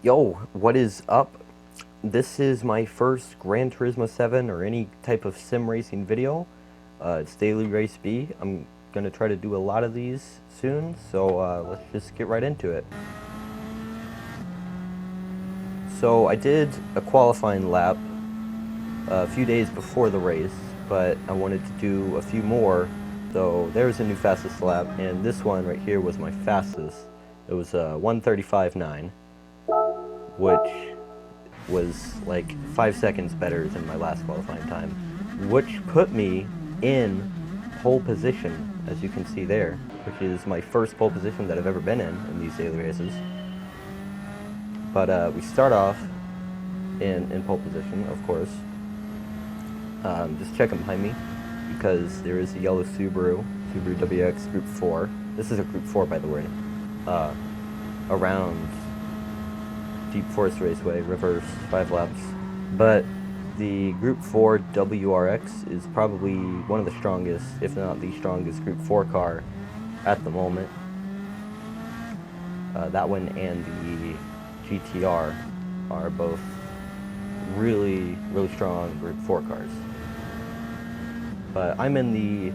Yo, what is up? This is my first Gran Turismo 7 or any type of sim racing video. It's Daily Race B. I'm going to try to do a lot of these soon, so let's just get right into it. So I did a qualifying lap a few days before the race, but I wanted to do a few more. So there's a new fastest lap, and this one right here was my fastest. It was 1:35.9. Which was like 5 seconds better than my last qualifying time, which put me in pole position, as you can see there, which is my first pole position that I've ever been in these daily races. But we start off in pole position, of course. Just checking behind me, because there is a yellow Subaru WX Group 4. This is a Group 4, by the way. Around Deep Forest Raceway, reverse, 5 laps. But the Group 4 WRX is probably one of the strongest, if not the strongest, Group 4 car at the moment. That one and the GTR are both really strong Group 4 cars. But I'm in the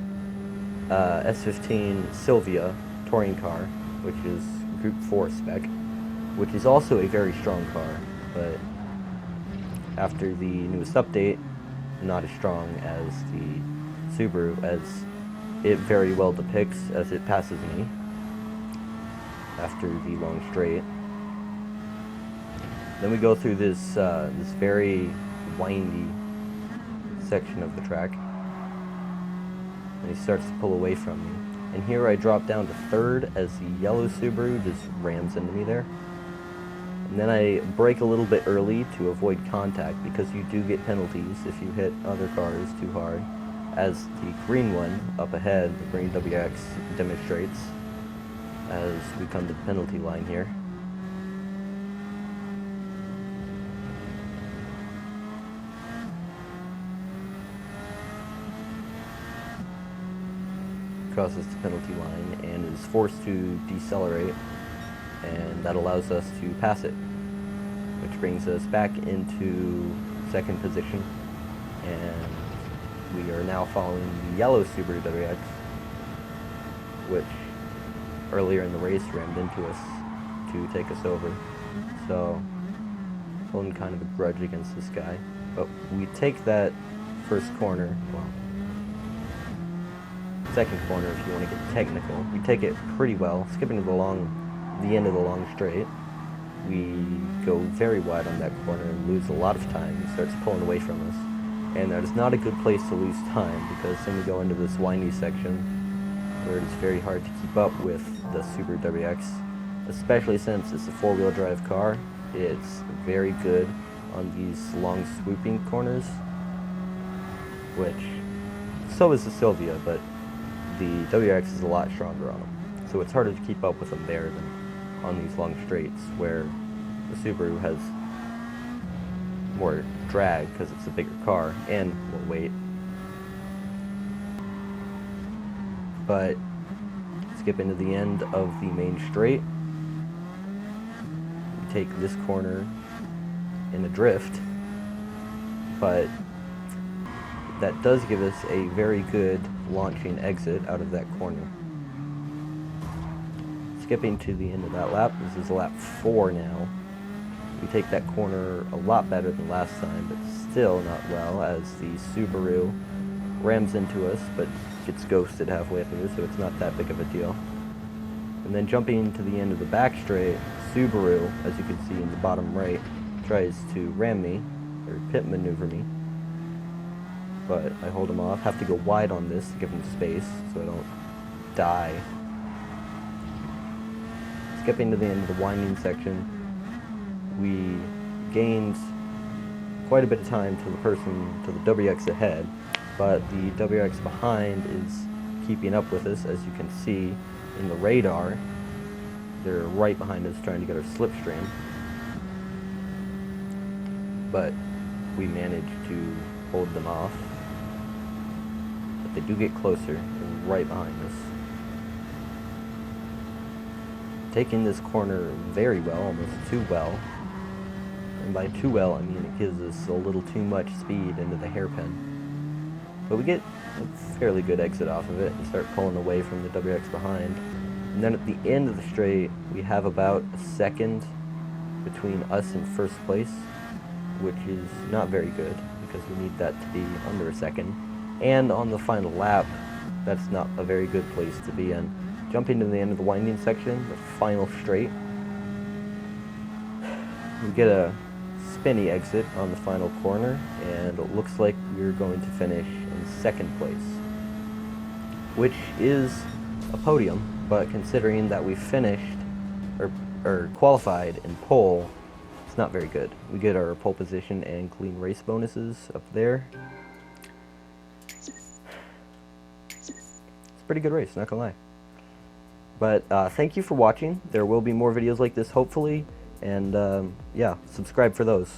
S15 Silvia touring car, which is Group 4 spec, which is also a very strong car, but after the newest update, not as strong as the Subaru, as it very well depicts as it passes me after the long straight. Then we go through this this very windy section of the track, and he starts to pull away from me. And here I drop down to third as the yellow Subaru just rams into me there. And then I brake a little bit early to avoid contact, because you do get penalties if you hit other cars too hard, as the green one up ahead, the green WX, demonstrates as we come to the penalty line here. Crosses the penalty line and is forced to decelerate, and that allows us to pass it, which brings us back into second position, and we are now following the yellow Subaru WX, which earlier in the race rammed into us to take us over. So holding kind of a grudge against this guy, but we take that first corner, well, second corner if you want to get technical. We take it pretty well, skipping to the end of the long straight. We go very wide on that corner and lose a lot of time. He starts pulling away from us, and that is not a good place to lose time, because then we go into this windy section where it's very hard to keep up with the Subaru WX, especially since it's a four-wheel drive car. It's very good on these long swooping corners, which so is the Silvia, but the WX is a lot stronger on them, so it's harder to keep up with them there than on these long straights, where the Subaru has more drag because it's a bigger car and more weight. But skipping to the end of the main straight, we take this corner in a drift, but that does give us a very good launching exit out of that corner. Skipping to the end of that lap, this is lap 4 now. We take that corner a lot better than last time, but still not well, as the Subaru rams into us, but gets ghosted halfway through, so it's not that big of a deal. And then jumping to the end of the back straight, Subaru, as you can see in the bottom right, tries to ram me, or pit maneuver me, but I hold him off. Have to go wide on this to give him space so I don't die. Skipping to the end of the winding section, we gained quite a bit of time to the WX ahead, but the WX behind is keeping up with us, as you can see in the radar. They're right behind us trying to get our slipstream, but we managed to hold them off. But they do get closer, and right behind us. Taking this corner very well, almost too well, and by too well, I mean it gives us a little too much speed into the hairpin. But we get a fairly good exit off of it and start pulling away from the WX behind. And then at the end of the straight, we have about a second between us and first place, which is not very good because we need that to be under a second. And on the final lap, that's not a very good place to be in. Jumping to the end of the winding section, the final straight, we get a spinny exit on the final corner, and it looks like we're going to finish in second place, which is a podium, but considering that we finished, or qualified in pole, it's not very good. We get our pole position and clean race bonuses up there. It's a pretty good race, not gonna lie. But thank you for watching. There will be more videos like this, hopefully, and yeah, subscribe for those.